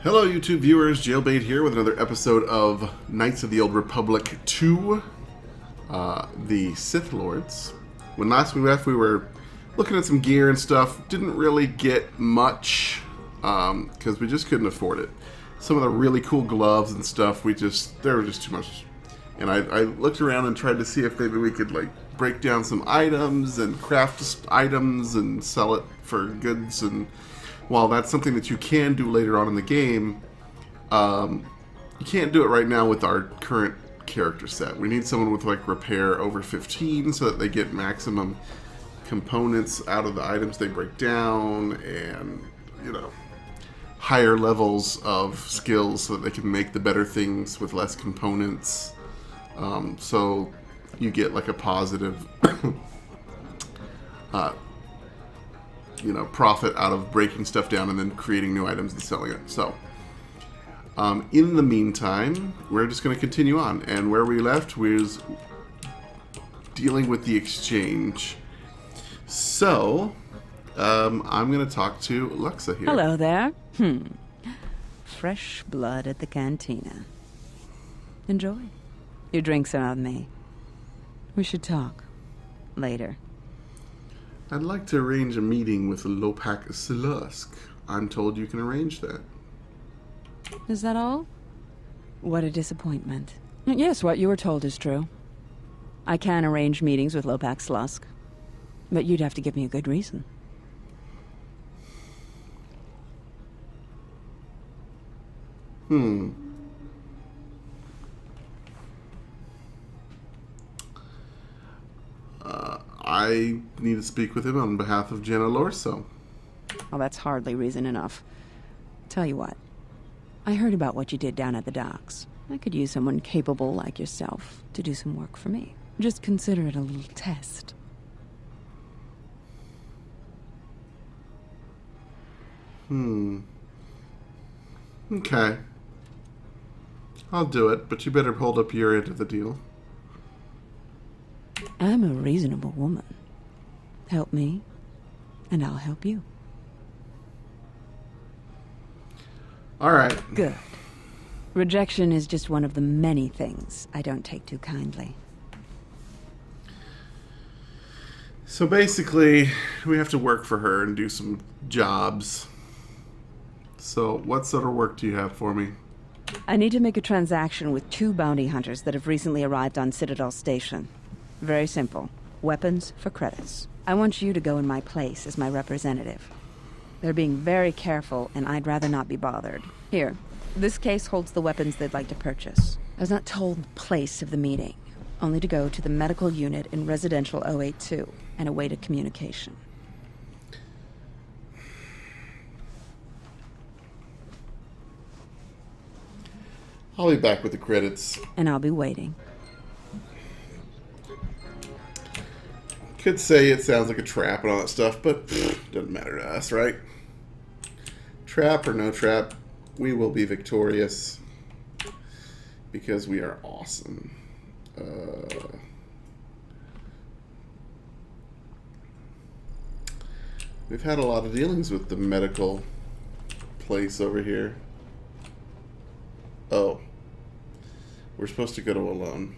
Hello YouTube viewers, Jaylbayt here with another episode of Knights of the Old Republic 2, the Sith Lords. When last we left we were looking at some gear and stuff, didn't really get much, because we just couldn't afford it. Some of the really cool gloves and stuff, there were just too much. And I looked around and tried to see if maybe we could like break down some items and craft items and sell it for goods. And while that's something that you can do later on in the game, you can't do it right now with our current character set. We need someone with like repair over 15 so that they get maximum components out of the items they break down, and higher levels of skills so that they can make the better things with less components. So you get like a positive profit out of breaking stuff down and then creating new items and selling it. So in the meantime, we're just going to continue on, and where we left was dealing with the exchange. So I'm going to talk to Lexa here. Hello there. Fresh blood at the cantina. Enjoy. Your drinks are on me. We should talk later. I'd like to arrange a meeting with Lopak Silusk. I'm told you can arrange that. Is that all? What a disappointment. Yes, what you were told is true. I can arrange meetings with Lopak Silusk, but you'd have to give me a good reason. I need to speak with him on behalf of Jenna Lorso. Well, that's hardly reason enough. Tell you what, I heard about what you did down at the docks. I could use someone capable like yourself to do some work for me. Just consider it a little test. Okay. I'll do it, but you better hold up your end of the deal. I'm a reasonable woman. Help me, and I'll help you. Alright. Good. Rejection is just one of the many things I don't take too kindly. So basically, we have to work for her and do some jobs. So what sort of work do you have for me? I need to make a transaction with 2 bounty hunters that have recently arrived on Citadel Station. Very simple. Weapons for credits. I want you to go in my place as my representative. They're being very careful, and I'd rather not be bothered. Here, this case holds the weapons they'd like to purchase. I was not told the place of the meeting, only to go to the medical unit in Residential 082 and await a communication. I'll be back with the credits. And I'll be waiting. Could say it sounds like a trap and all that stuff, but doesn't matter to us, right? Trap or no trap, we will be victorious because we are awesome. We've had a lot of dealings with the medical place over here. Oh, we're supposed to go to Alone.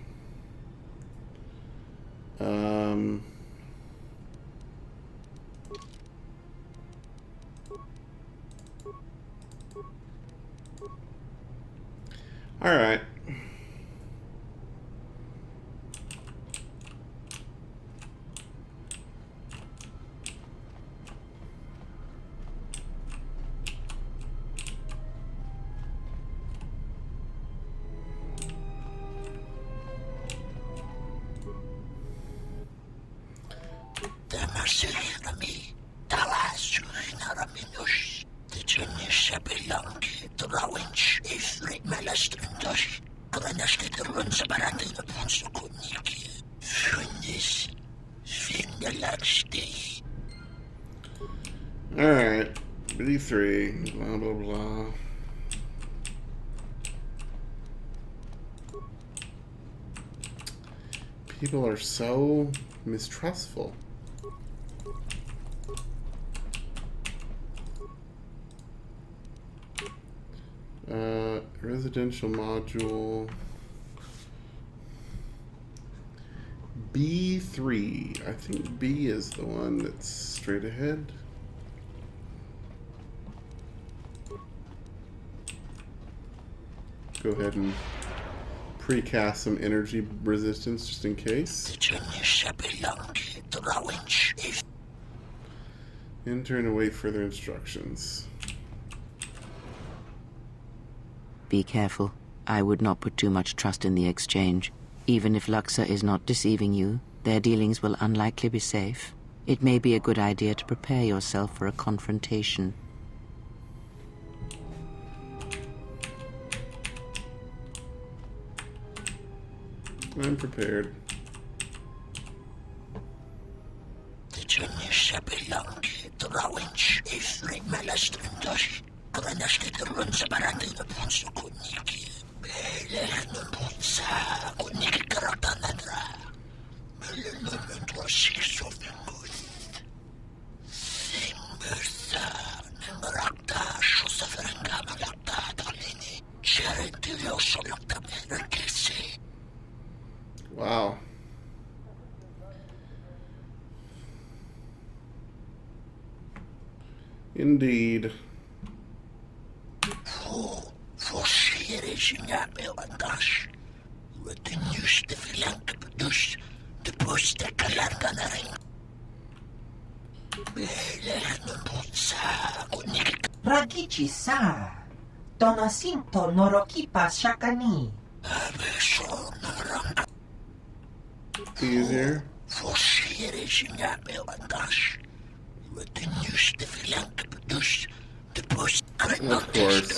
All right. Alright, B3, blah blah blah. People are so mistrustful. Residential module. B3. I think B is the one that's straight ahead. Go ahead and precast some energy resistance just in case. Enter and await further instructions. Be careful. I would not put too much trust in the exchange. Even if Luxa is not deceiving you, their dealings will unlikely be safe. It may be a good idea to prepare yourself for a confrontation. I'm prepared. Wow. Indeed. Ragici sa. Donasinto norokipa shakani. Easier. Of course.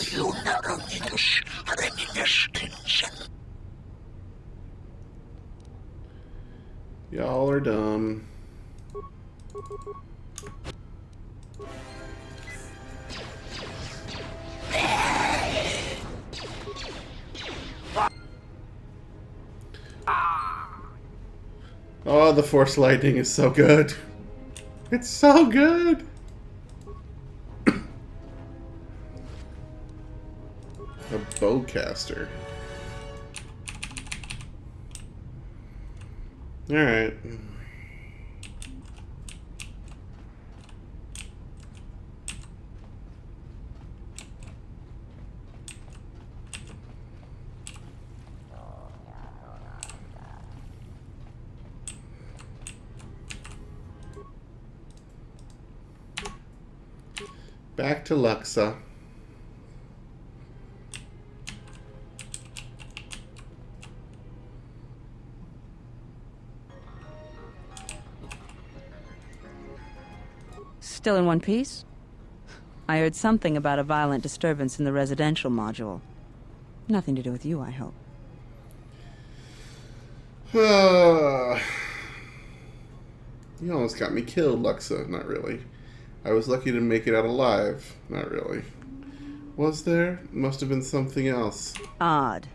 Y'all are dumb. Oh, the Force Lightning is so good. It's so good. A bowcaster. All right. Back to Luxa. Still in one piece? I heard something about a violent disturbance in the residential module. Nothing to do with you, I hope. You almost got me killed, Luxa. Not really. I was lucky to make it out alive. Not really. Was there? Must have been something else. Odd.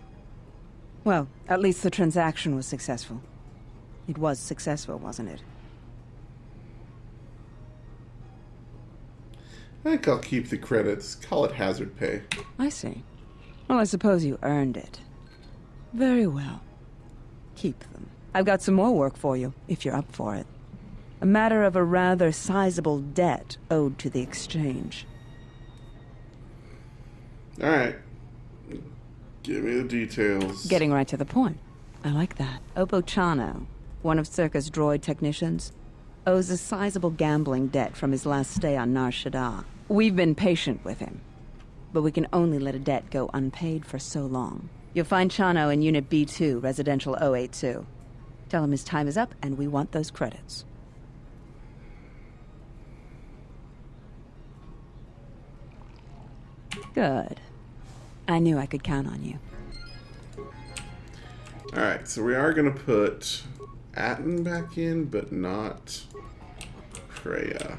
Well, at least the transaction was successful. It was successful, wasn't it? I think I'll keep the credits. Call it hazard pay. I see. Well, I suppose you earned it. Very well. Keep them. I've got some more work for you, if you're up for it. A matter of a rather sizable debt owed to the exchange. Alright. Give me the details. Getting right to the point. I like that. Ep11, one of Czerka's droid technicians, owes a sizable gambling debt from his last stay on Nar Shaddaa. We've been patient with him, but we can only let a debt go unpaid for so long. You'll find Chano in Unit B2, Residential 082. Tell him his time is up, and we want those credits. Good. I knew I could count on you. Alright, so we are going to put Atten back in, but not Freya.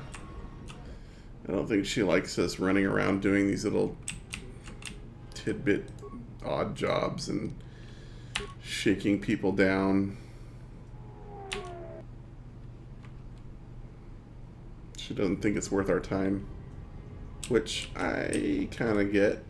I don't think she likes us running around doing these little tidbit odd jobs and shaking people down. She doesn't think it's worth our time, which I kind of get.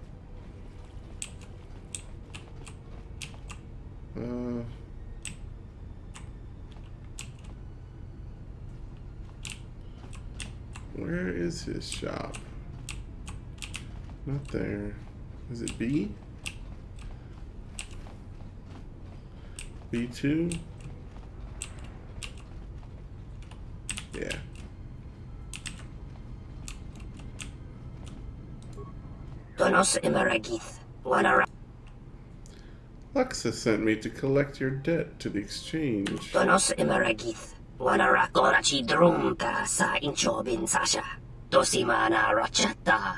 Where is his shop? Not there. Is it B? B2? Yeah. Donos Imaragith. Wanara. Luxa sent me to collect your debt to the exchange. Donos Imaragith. Wanara Korachi Drumta sa Inchobin Sasha. Dosimana Rachata.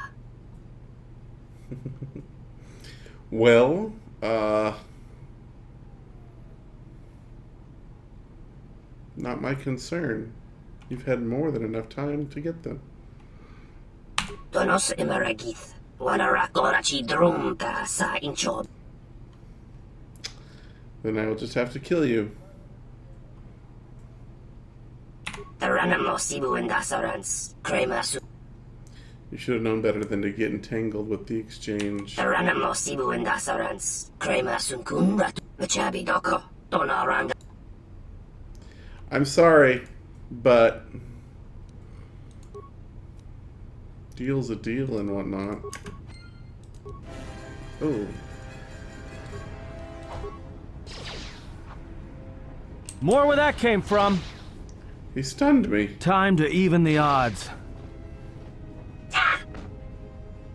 Well, not my concern. You've had more than enough time to get them. Donos Imaragith. Wanara Korachi Drumta sa Inchob. Then I will just have to kill you. Taranamo Sibu and Dasarans. Kremasu. You should have known better than to get entangled with the exchange. Taranamo Sibu and Dasarans. Kremasun Kunratu. Machabi Doko. Donaranga. I'm sorry, but deal's a deal and whatnot. Oh. More where that came from. He stunned me. Time to even the odds.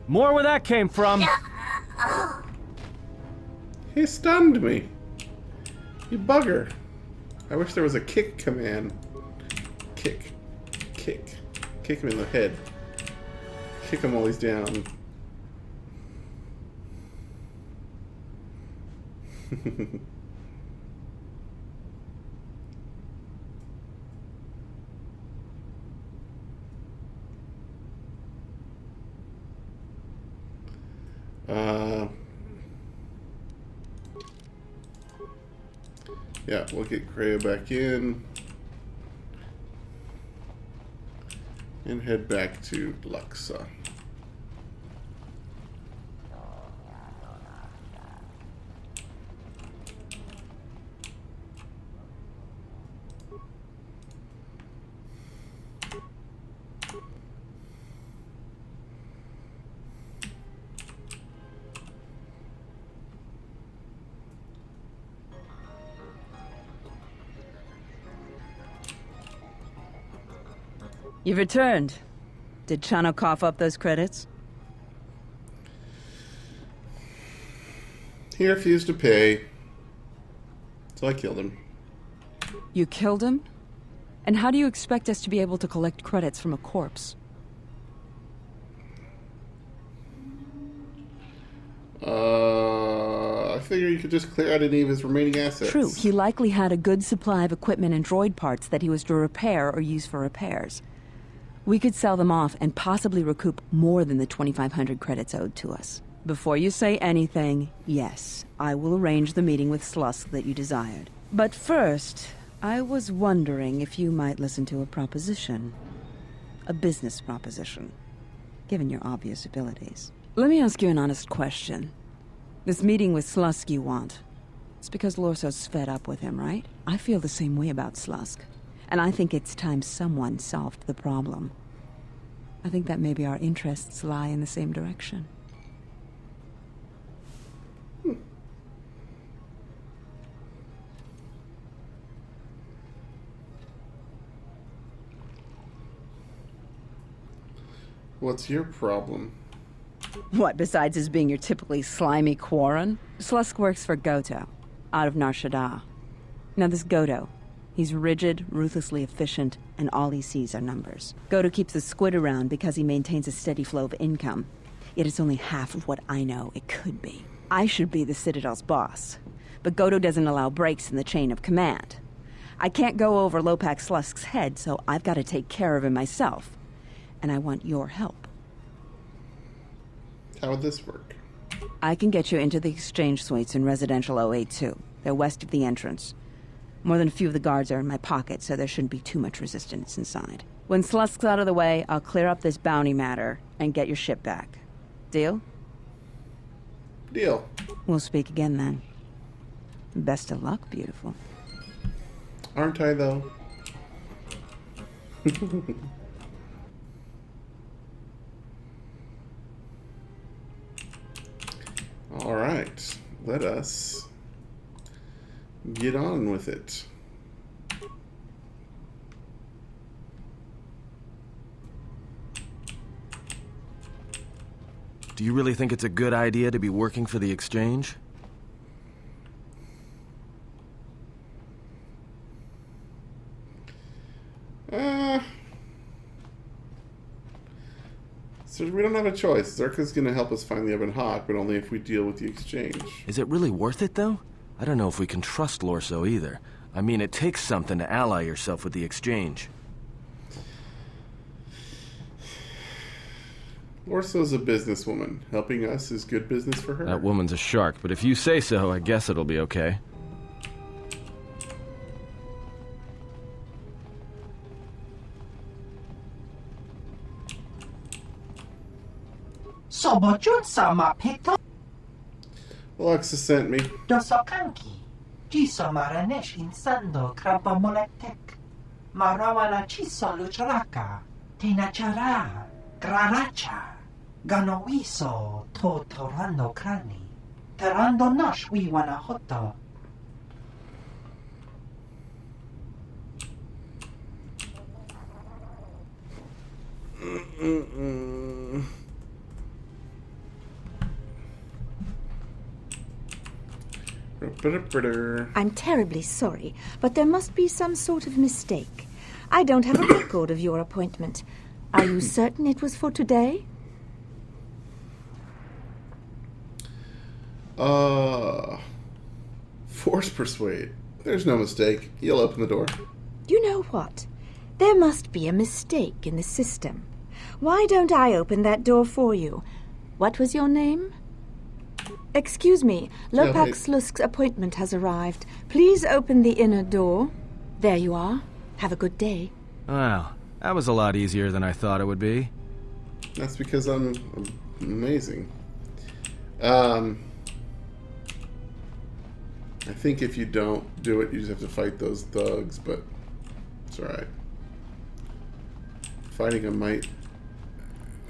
More where that came from. He stunned me. You bugger. I wish there was a kick command. Kick. Kick. Kick him in the head. Kick him while he's down. Yeah, we'll get Kreia back in and head back to Luxa. You've returned. Did Chano cough up those credits? He refused to pay, so I killed him. You killed him? And how do you expect us to be able to collect credits from a corpse? I figure you could just clear out any of his remaining assets. True, he likely had a good supply of equipment and droid parts that he was to repair or use for repairs. We could sell them off and possibly recoup more than the 2,500 credits owed to us. Before you say anything, yes, I will arrange the meeting with Slusk that you desired. But first, I was wondering if you might listen to a proposition. A business proposition, given your obvious abilities. Let me ask you an honest question. This meeting with Slusk you want, it's because Lorso's fed up with him, right? I feel the same way about Slusk. And I think it's time someone solved the problem. I think that maybe our interests lie in the same direction. What's your problem? What, besides his being your typically slimy Quarren? Slusk works for Goto, out of Nar Shaddaa. Now this Goto, he's rigid, ruthlessly efficient, and all he sees are numbers. Goto keeps the squid around because he maintains a steady flow of income. Yet it's only half of what I know it could be. I should be the Citadel's boss, but Goto doesn't allow breaks in the chain of command. I can't go over Lopak Slusk's head, so I've got to take care of him myself. And I want your help. How would this work? I can get you into the exchange suites in Residential 082. They're west of the entrance. More than a few of the guards are in my pocket, so there shouldn't be too much resistance inside. When Slusk's out of the way, I'll clear up this bounty matter and get your ship back. Deal? Deal. We'll speak again then. Best of luck, beautiful. Aren't I, though? Alright, let us get on with it. Do you really think it's a good idea to be working for the exchange? So we don't have a choice. Czerka's gonna help us find the Ebon Hawk, but only if we deal with the exchange. Is it really worth it, though? I don't know if we can trust Lorso either. I mean, it takes something to ally yourself with the exchange. Lorso's a businesswoman. Helping us is good business for her. That woman's a shark, but if you say so, I guess it'll be okay. Sobojun sama peto Alexa sent me. dosokanki. Jiso maranesh insando krapa moletek. Marawana chiso lucharaka. Tinachara. Graracha. Ganowiso to torando krani. Terando nash wiwana hoto. I'm terribly sorry, but there must be some sort of mistake. I don't have a record of your appointment. Are you certain it was for today? Force persuade. There's no mistake. You'll open the door. You know what? There must be a mistake in the system. Why don't I open that door for you? What was your name? Excuse me, Lopak Slusk's appointment has arrived. Please open the inner door. There you are. Have a good day. Wow, that was a lot easier than I thought it would be. That's because I'm amazing. I think if you don't do it, you just have to fight those thugs, but it's alright. Fighting them might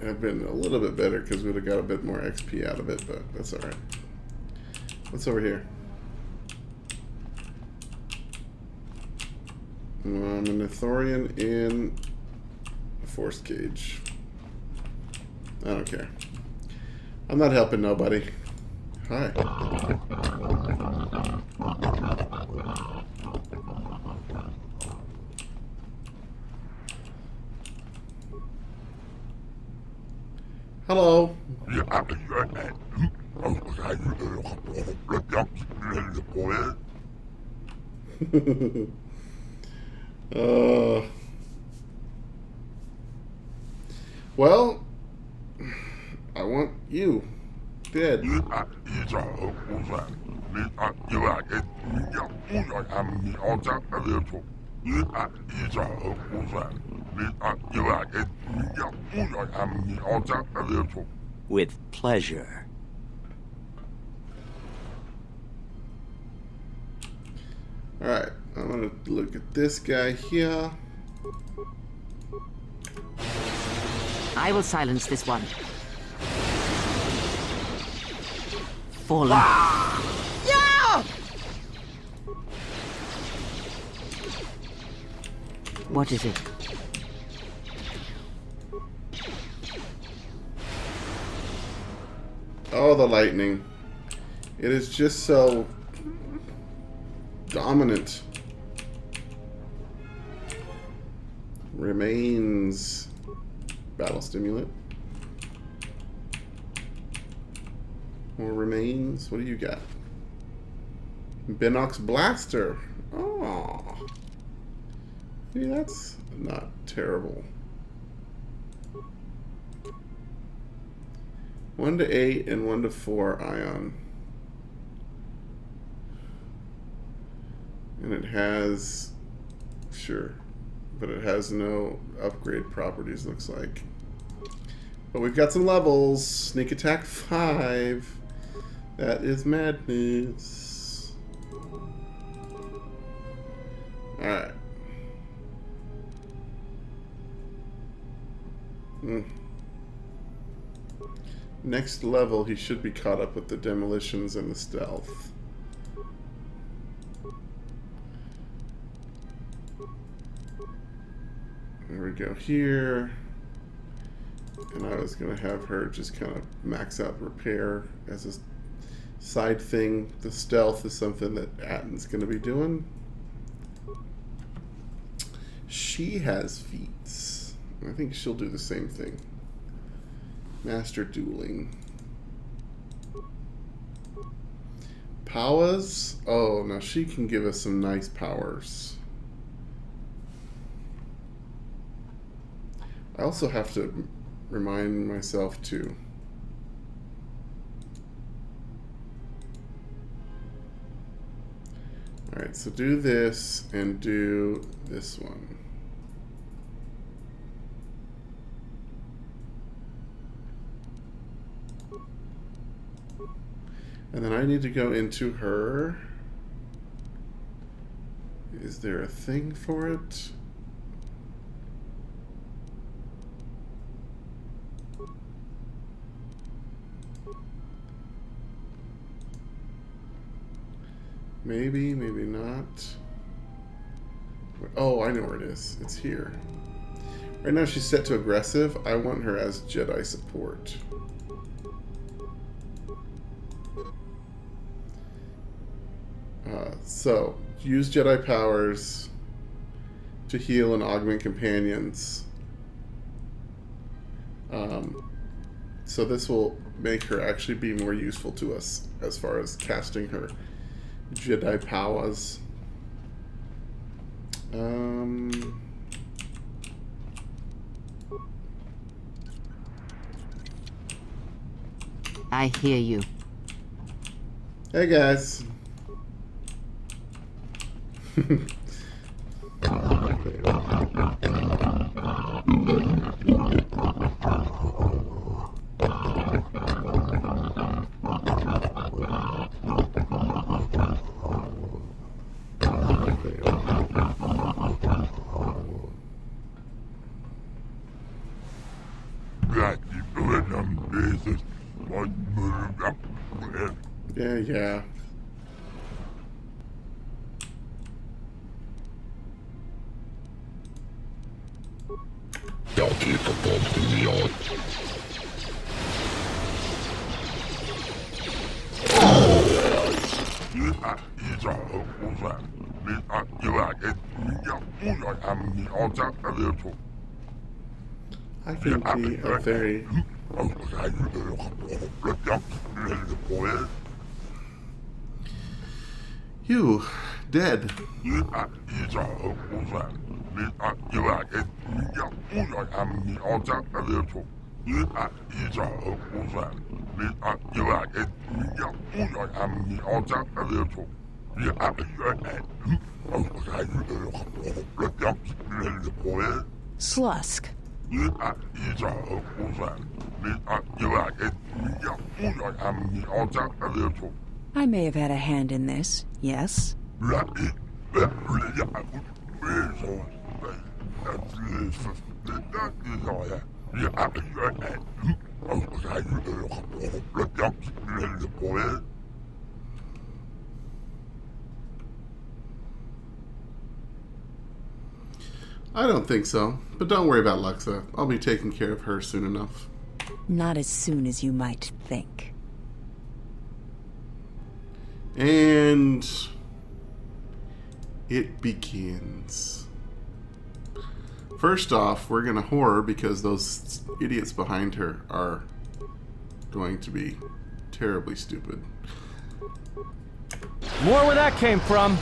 have been a little bit better because we'd have got a bit more XP out of it, but that's alright. What's over here? I'm an Ithorian in a force cage. I don't care. I'm not helping nobody. Hi. Hello. Well, I want you dead. With pleasure. Alright, I'm gonna look at this guy here. I will silence this one. Fallen. Yeah! What is it? Oh, the lightning. It is just so dominant. Remains. Battle stimulant. More remains. What do you got? Binox Blaster. Oh. Maybe that's not terrible. 1 to 8 and 1 to 4 ion. And it has, sure, but it has no upgrade properties, looks like. But we've got some levels. Sneak attack 5. That is madness. Alright. Next level, he should be caught up with the demolitions and the stealth. There we go here. And I was going to have her just kind of max out repair as a side thing. The stealth is something that Atten's going to be doing. She has feats. I think she'll do the same thing. Master dueling. Powers? Oh, now she can give us some nice powers. I also have to remind myself to alright, so do this and do this one. And then I need to go into her. Is there a thing for it? Maybe, maybe not. Oh, I know where it is. It's here. Right now she's set to aggressive. I want her as Jedi support. So, use Jedi powers to heal and augment companions. So this will make her actually be more useful to us as far as casting her Jedi powers. I hear you. Hey guys. Yeah. I can be a very... You, dead. Slusk. I may have had a hand in this, yes? I don't think so, but don't worry about Luxa. I'll be taking care of her soon enough. Not as soon as you might think. And it begins. First off, we're gonna horror because those idiots behind her are going to be terribly stupid. More where that came from.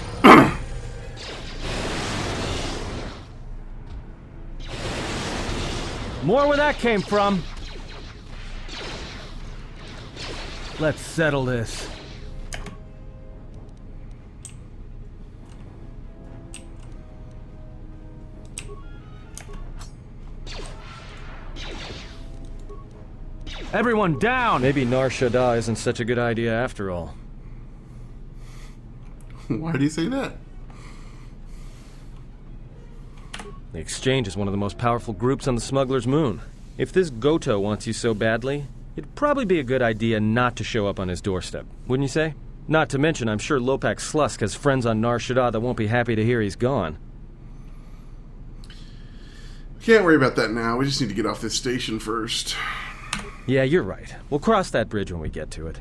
More where that came from. Let's settle this. Everyone down! Maybe Nar Shaddaa isn't such a good idea after all. Why do you say that? The Exchange is one of the most powerful groups on the Smuggler's Moon. If this Goto wants you so badly, It'd probably be a good idea not to show up on his doorstep, wouldn't you say? Not to mention, I'm sure Lopak Slusk has friends on Nar Shaddaa that won't be happy to hear he's gone. Can't worry about that now. We just need to get off this station first. Yeah, you're right. We'll cross that bridge when we get to it.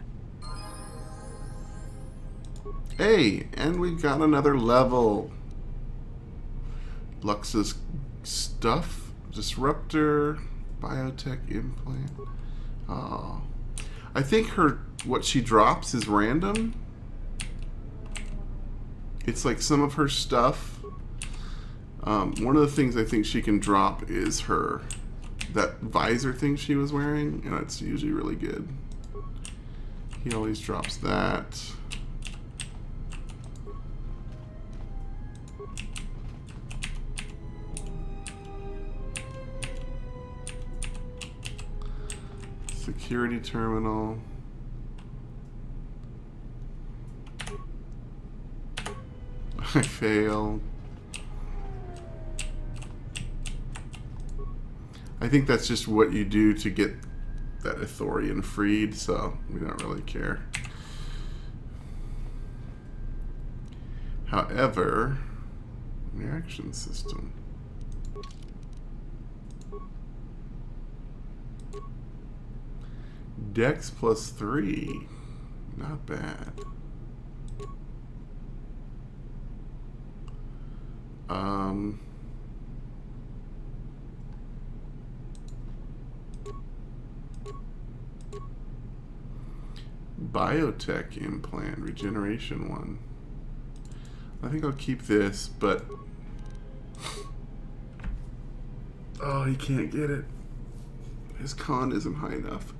Hey, and we got another level. Lux's stuff. Disruptor. Biotech implant. Oh. I think what she drops is random. It's like some of her stuff. One of the things I think she can drop is that visor thing she was wearing, and it's usually really good. He always drops that. Security terminal. I failed. I think that's just what you do to get that Ithorian freed, so we don't really care. However, reaction system. Dex +3. Not bad. Biotech implant, regeneration 1. I think I'll keep this, but oh, he can't get it. His con isn't high enough.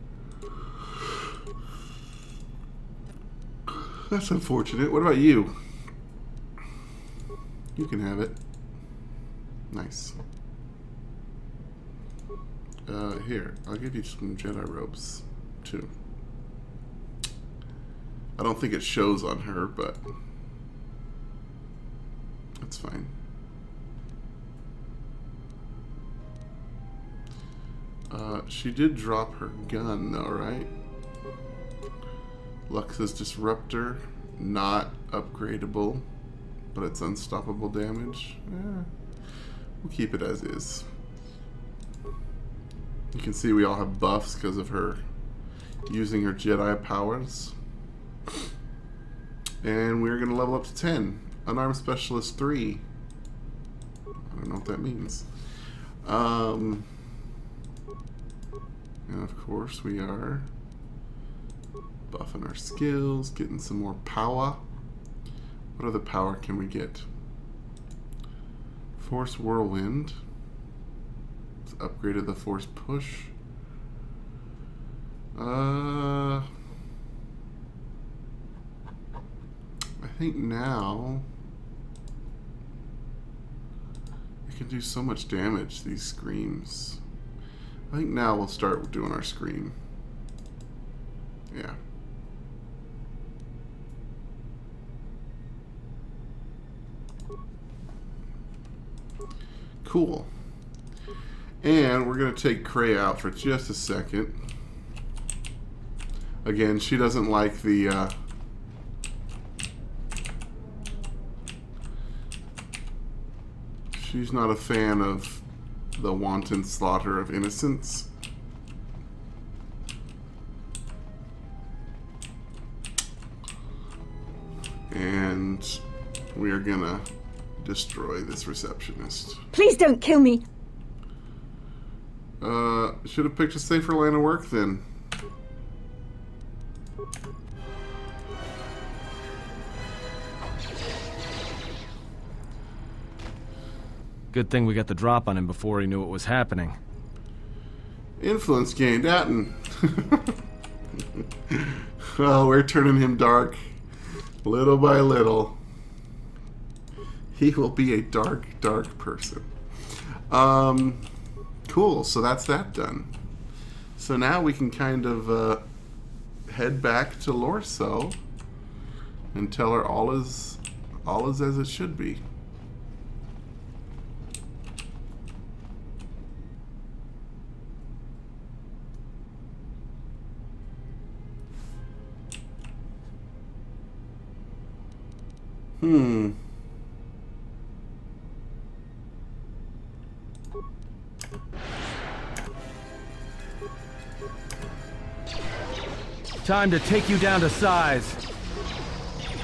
That's unfortunate. What about you? You can have it. Nice. Here, I'll give you some Jedi robes, too. I don't think it shows on her, but that's fine. She did drop her gun, though, right? Lux's Disruptor, not upgradable, but it's unstoppable damage. We'll keep it as is. You can see we all have buffs because of her using her Jedi powers. And we're going to level up to 10. Unarmed Specialist 3. I don't know what that means. And of course we are buffing our skills, getting some more power. What other power can we get? Force Whirlwind. Let's upgrade the Force Push. I think now we can do so much damage, these screams. I think now we'll start doing our scream. Yeah. Cool. And we're going to take Cray out for just a second. Again, she doesn't like the she's not a fan of the wanton slaughter of innocents. And we are gonna destroy this receptionist. Please don't kill me. Should have picked a safer line of work then. Good thing we got the drop on him before he knew what was happening. Influence gained, Atten. Oh, we're turning him dark. Little by little. He will be a dark, dark person. Cool, so that's that done. So now we can kind of head back to Lorso and tell her all is as it should be. Time to take you down to size.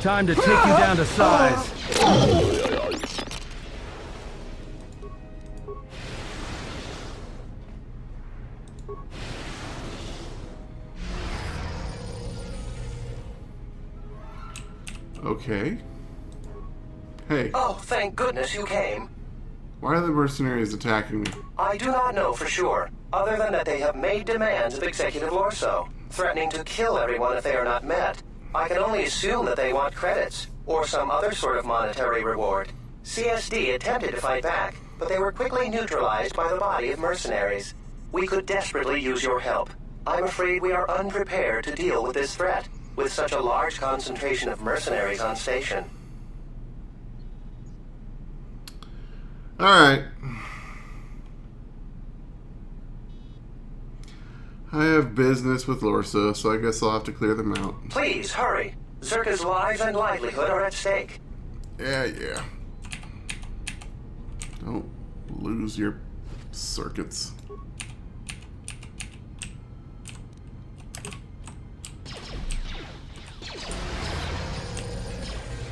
Time to take you down to size. Okay. Hey. Oh, thank goodness you came. Why are the mercenaries attacking me? I do not know for sure, other than that they have made demands of Executive Lorso, threatening to kill everyone if they are not met. I can only assume that they want credits, or some other sort of monetary reward. CSD attempted to fight back, but they were quickly neutralized by the body of mercenaries. We could desperately use your help. I'm afraid we are unprepared to deal with this threat, with such a large concentration of mercenaries on station. Alright. I have business with Lorsa, so I guess I'll have to clear them out. Please, hurry. Czerka's lives and livelihood are at stake. Yeah. Don't lose your circuits.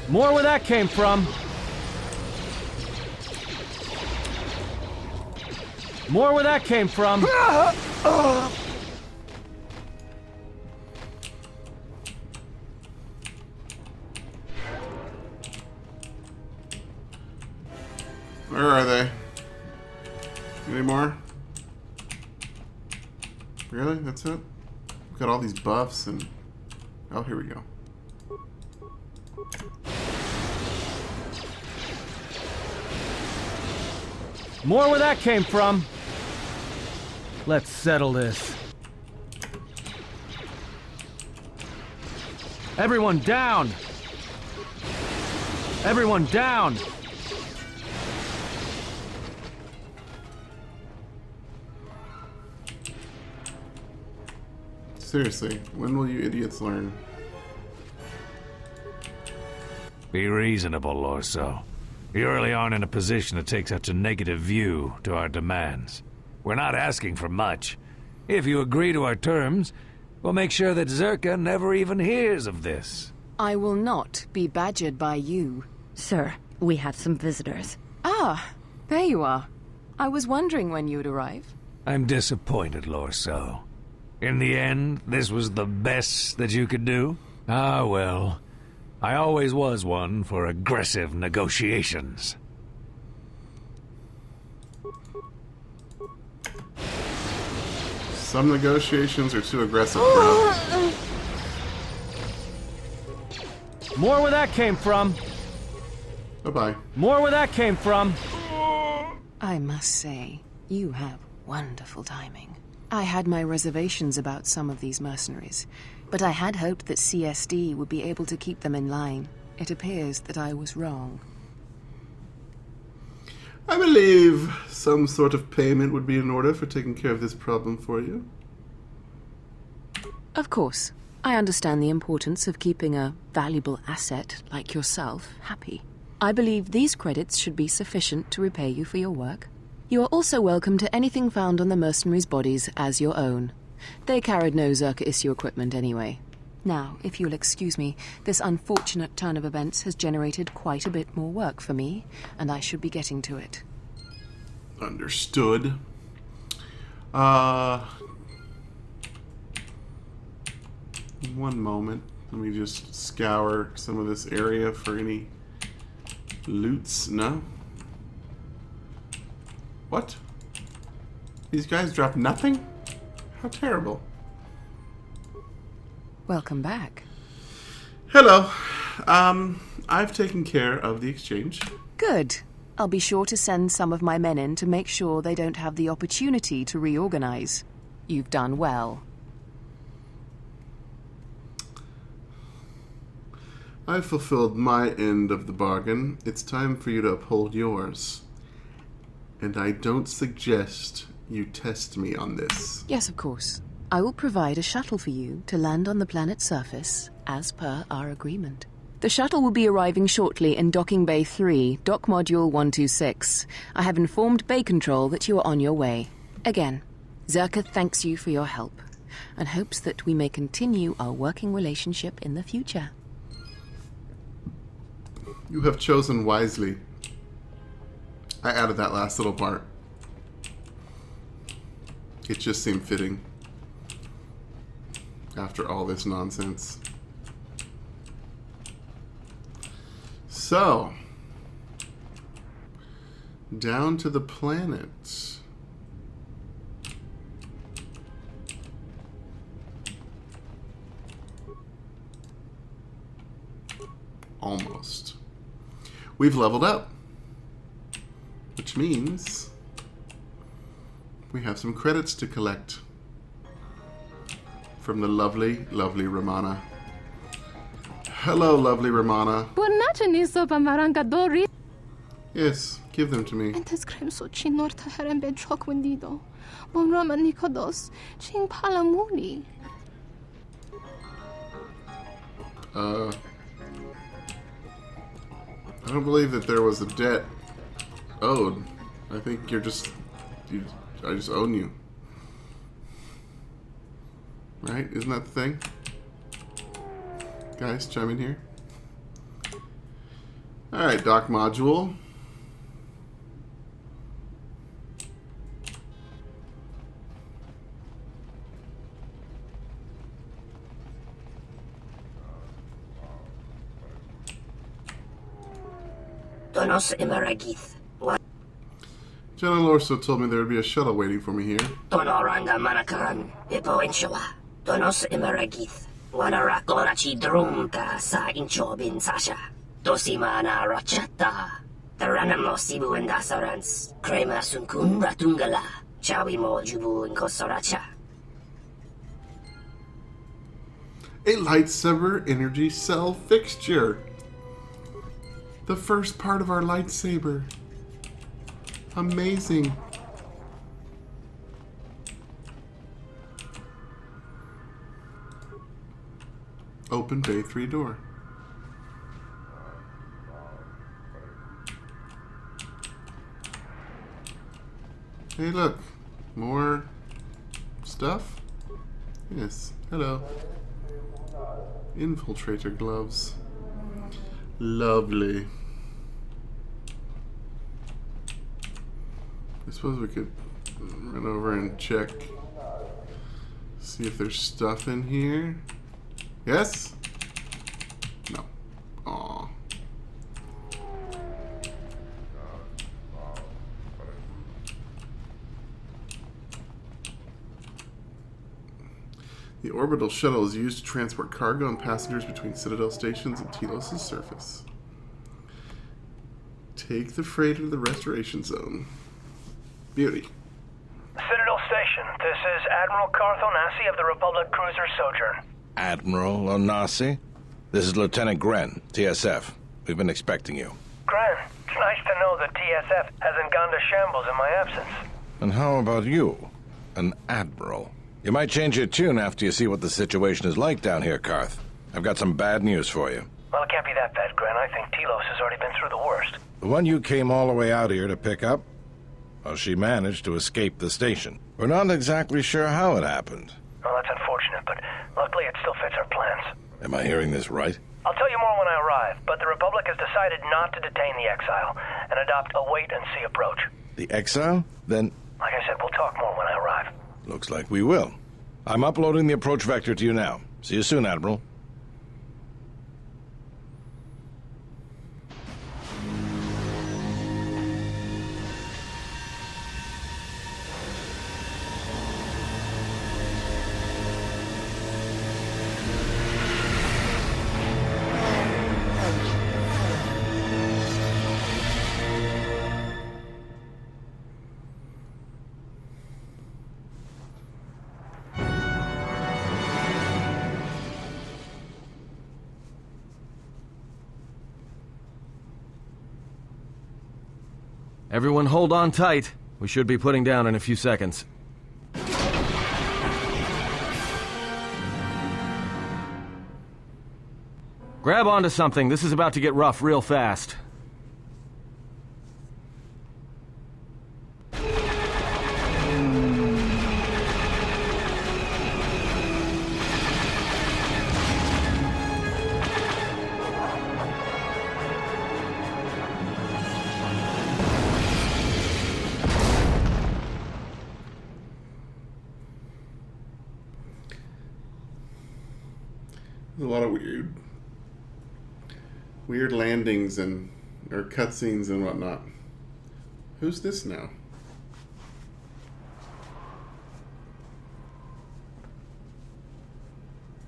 More where that came from. More where that came from. Where are they? Any more? Really? That's it? We've got all these buffs and... Oh, here we go. More where that came from. Let's settle this. Everyone down! Everyone down! Seriously, when will you idiots learn? Be reasonable, Lorso. You really aren't in a position to take such a negative view to our demands. We're not asking for much. If you agree to our terms, we'll make sure that Czerka never even hears of this. I will not be badgered by you. Sir, we have some visitors. Ah, there you are. I was wondering when you'd arrive. I'm disappointed, Lorso. In the end, this was the best that you could do? Ah, well. I always was one for aggressive negotiations. Some negotiations are too aggressive, bro. More where that came from. Bye-bye. More where that came from. I must say, you have wonderful timing. I had my reservations about some of these mercenaries, but I had hoped that CSD would be able to keep them in line. It appears that I was wrong. I believe some sort of payment would be in order for taking care of this problem for you. Of course. I understand the importance of keeping a valuable asset like yourself happy. I believe these credits should be sufficient to repay you for your work. You are also welcome to anything found on the mercenaries' bodies as your own. They carried no Czerka issue equipment anyway. Now, if you'll excuse me, this unfortunate turn of events has generated quite a bit more work for me, and I should be getting to it. Understood. One moment. Let me just scour some of this area for any loots. No? What? These guys dropped nothing? How terrible. Welcome back. Hello. I've taken care of the exchange. Good. I'll be sure to send some of my men in to make sure they don't have the opportunity to reorganize. You've done well. I've fulfilled my end of the bargain. It's time for you to uphold yours. And I don't suggest you test me on this. Yes, of course. I will provide a shuttle for you to land on the planet's surface, as per our agreement. The shuttle will be arriving shortly in Docking Bay 3, Dock Module 126. I have informed Bay Control that you are on your way. Again, Czerka thanks you for your help and hopes that we may continue our working relationship in the future. You have chosen wisely. I added that last little part. It just seemed fitting. After all this nonsense. So, down to the planet. Almost. We've leveled up, which means we have some credits to collect from the lovely, lovely Romana. Hello, lovely Romana. Yes, give them to me. I don't believe that there was a debt owed. I think you're just... I just own you. Right? Isn't that the thing? Guys, chime in here. Alright, dock module. Donos Imaragith. General Lorso told me there would be a shuttle waiting for me here. Donoranga Manakaran, Ipo Inshawa. Donos Imaragith. Wanara Korachi Drumta sa Inchobin Sasha. Dosimana Rachata. Taranamo Sibu and Dasarans. Krema Sunkun Ratungala. Chawi Mo Jubu and Kosoracha. A lightsaber energy cell fixture. The first part of our lightsaber. Amazing. Open Bay 3 door. Hey, look. More stuff? Yes. Hello. Infiltrator gloves. Lovely. I suppose we could run over and check. See if there's stuff in here. Yes? No. Aw. The orbital shuttle is used to transport cargo and passengers between Citadel stations and Telos' surface. Take the freighter to the restoration zone. Beauty. Citadel Station, this is Admiral Carth Onasi of the Republic Cruiser Sojourn. Admiral Onasi? This is Lieutenant Gren, TSF. We've been expecting you. Gren, it's nice to know that TSF hasn't gone to shambles in my absence. And how about you? An Admiral? You might change your tune after you see what the situation is like down here, Carth. I've got some bad news for you. Well, it can't be that bad, Gren. I think Telos has already been through the worst. The one you came all the way out here to pick up? Well, she managed to escape the station. We're not exactly sure how it happened. Well, that's unfortunate, but luckily it still fits our plans. Am I hearing this right? I'll tell you more when I arrive, but the Republic has decided not to detain the exile and adopt a wait-and-see approach. The exile? Then... Like I said, we'll talk more when I arrive. Looks like we will. I'm uploading the approach vector to you now. See you soon, Admiral. Everyone hold on tight. We should be putting down in a few seconds. Grab onto something. This is about to get rough real fast. There's a lot of weird landings and or cutscenes and whatnot. Who's this now?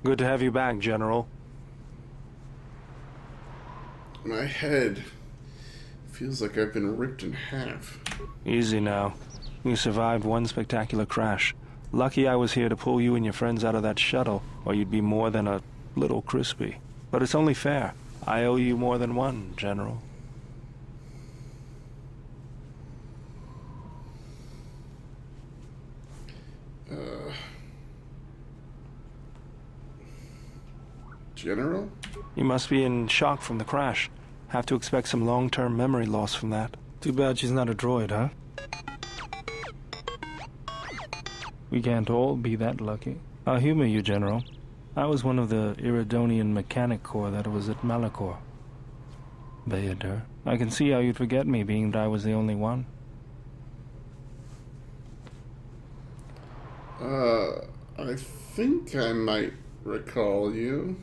Good to have you back, General. My head feels like I've been ripped in half. Easy now. You survived one spectacular crash. Lucky I was here to pull you and your friends out of that shuttle, or you'd be more than a little crispy. But it's only fair. I owe you more than one, General. General? You must be in shock from the crash. Have to expect some long-term memory loss from that. Too bad she's not a droid, huh? We can't all be that lucky. I'll humor you, General. I was one of the Iridonian Mechanic Corps that was at Malachor. Bayadur, I can see how you'd forget me, being that I was the only one. I think I might recall you.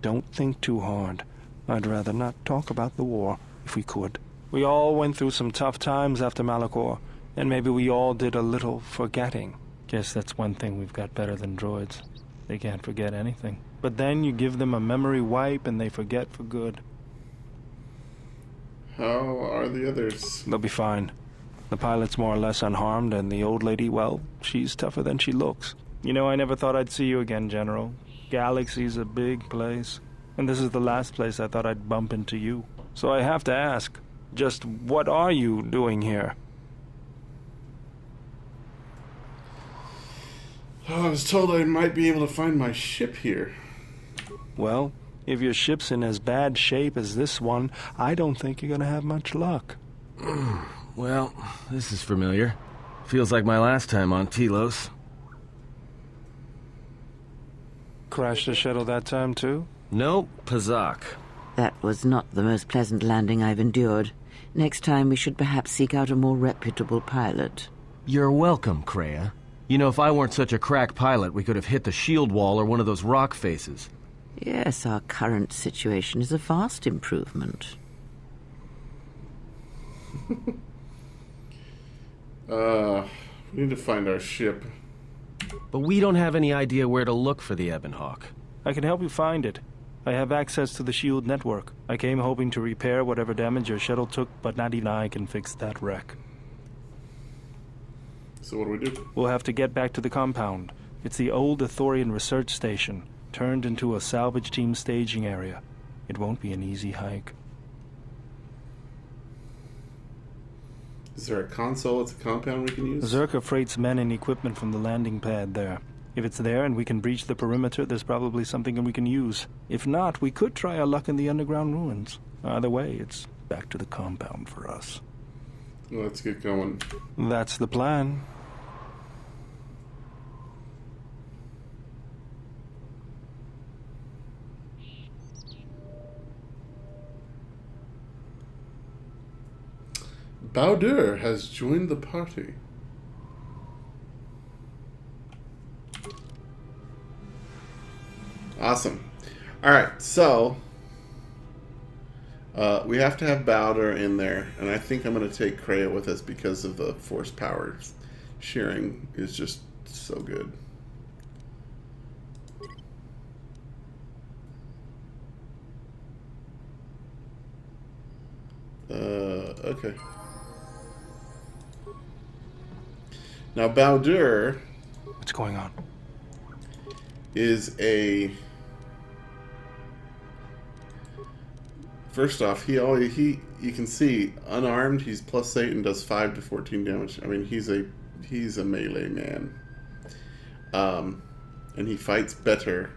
Don't think too hard. I'd rather not talk about the war, if we could. We all went through some tough times after Malachor, and maybe we all did a little forgetting. Guess that's one thing we've got better than droids. They can't forget anything. But then you give them a memory wipe and they forget for good. How are the others? They'll be fine. The pilot's more or less unharmed, and the old lady, well, she's tougher than she looks. You know, I never thought I'd see you again, General. Galaxy's a big place, and this is the last place I thought I'd bump into you. So I have to ask, just what are you doing here? Oh, I was told I might be able to find my ship here. Well, if your ship's in as bad shape as this one, I don't think you're gonna have much luck. Well, this is familiar. Feels like my last time on Telos. Crashed the shuttle that time, too? Nope, Pazak. That was not the most pleasant landing I've endured. Next time we should perhaps seek out a more reputable pilot. You're welcome, Kreia. You know, if I weren't such a crack pilot, we could have hit the shield wall or one of those rock faces. Yes, our current situation is a vast improvement. We need to find our ship. But we don't have any idea where to look for the Ebon Hawk. I can help you find it. I have access to the shield network. I came hoping to repair whatever damage your shuttle took, but not even I can fix that wreck. So what do we do? We'll have to get back to the compound. It's the old Ithorian research station, turned into a salvage team staging area. It won't be an easy hike. Is there a console at the compound we can use? Czerka freights men and equipment from the landing pad there. If it's there and we can breach the perimeter, there's probably something we can use. If not, we could try our luck in the underground ruins. Either way, it's back to the compound for us. Let's get going. That's the plan. Baudur has joined the party. Awesome. Alright, so we have to have Baudur in there, and I think I'm going to take Kreia with us because of the force powers. Sharing is just so good. Okay. Now Baudur, what's going on? Is a first off, you can see unarmed, he's +8 and does 5 to 14 damage. I mean, he's a melee man. And he fights better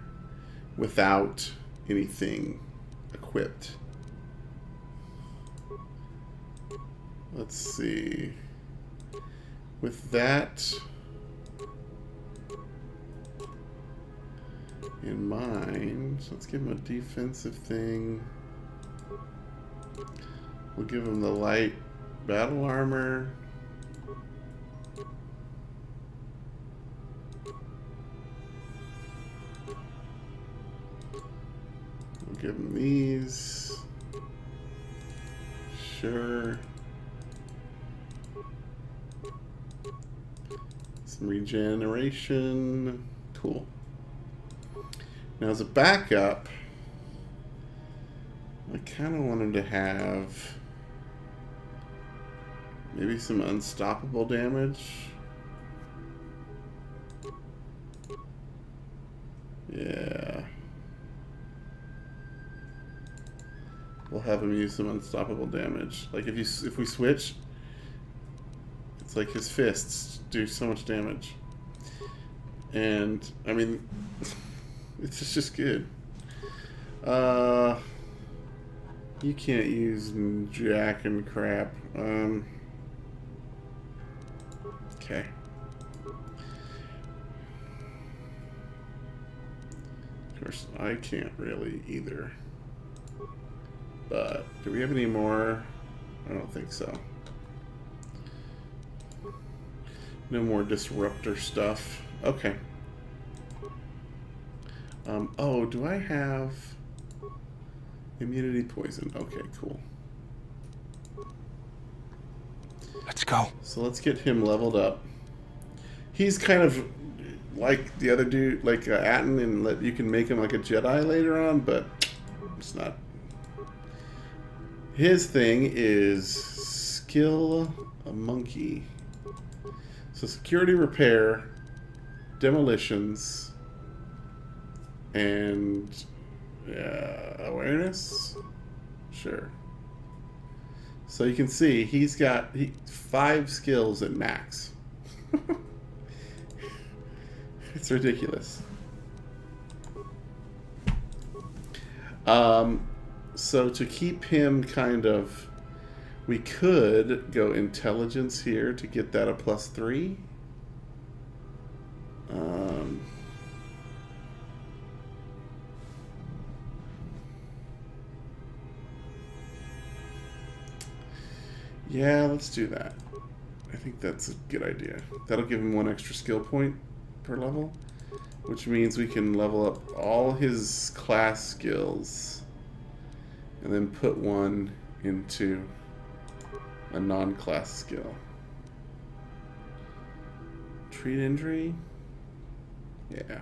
without anything equipped. Let's see. With that in mind, let's give him a defensive thing. We'll give him the light battle armor. We'll give him these. Sure. Some regeneration. Cool. Now as a backup, I kind of wanted to have maybe some unstoppable damage. Yeah. We'll have him use some unstoppable damage. Like if we switch, it's like his fists do so much damage. And I mean, it's just good. You can't use jack and crap. Okay. Of course, I can't really either. But do we have any more? I don't think so. No more disruptor stuff. Okay. Oh, do I have immunity poison? Okay, cool. Let's go. So let's get him leveled up. He's kind of like the other dude, like Atten, and that you can make him like a Jedi later on, but it's not. His thing is skill a monkey. So security repair, demolitions, and awareness? Sure. So you can see he's got 5 skills at max. It's ridiculous. So to keep him kind of, we could go intelligence here to get that a +3. Yeah, let's do that. I think that's a good idea. That'll give him 1 extra skill point per level, which means we can level up all his class skills and then put 1 into a non-class skill. Treat injury? Yeah.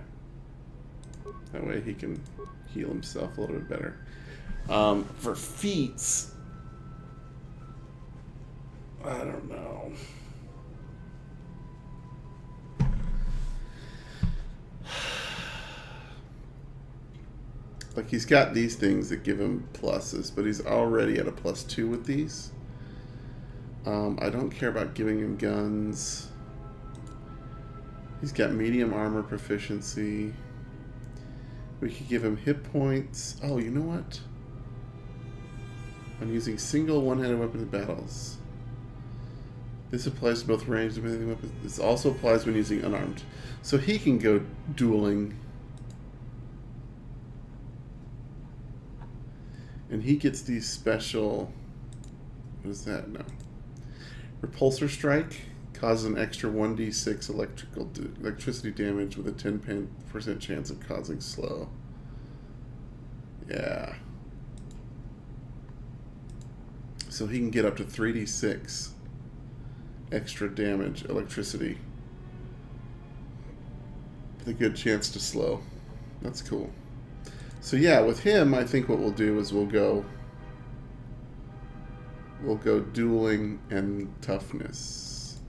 That way he can heal himself a little bit better. For feats, I don't know. Like, he's got these things that give him pluses, but he's already at a +2 with these. I don't care about giving him guns. He's got medium armor proficiency. We could give him hit points. Oh, you know what? I'm using single one-handed weapons in battles. This applies to both ranged and melee weapons. This also applies when using unarmed. So he can go dueling. And he gets these special... What is that? No. Repulsor Strike causes an extra 1d6 electricity damage with a 10% chance of causing slow. Yeah. So he can get up to 3d6 extra damage electricity with a good chance to slow. That's cool. So yeah, with him, I think what we'll do is we'll go dueling and toughness.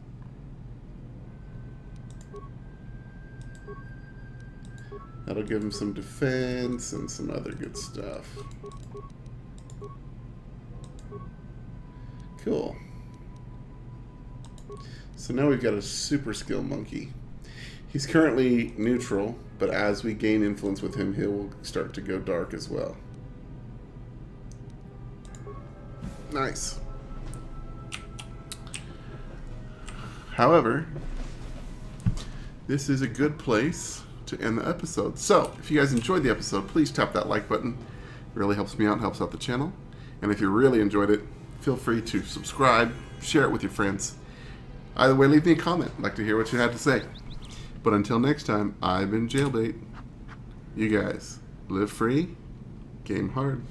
That'll give him some defense and some other good stuff. Cool. So now we've got a super skill monkey. He's currently neutral, but as we gain influence with him, he will start to go dark as well. Nice. However, this is a good place to end the episode. So, if you guys enjoyed the episode, please tap that like button. It really helps me out and helps out the channel. And if you really enjoyed it, feel free to subscribe, share it with your friends. Either way, leave me a comment. I'd like to hear what you had to say. But until next time, I've been Jaylbayt. You guys, live free, game hard.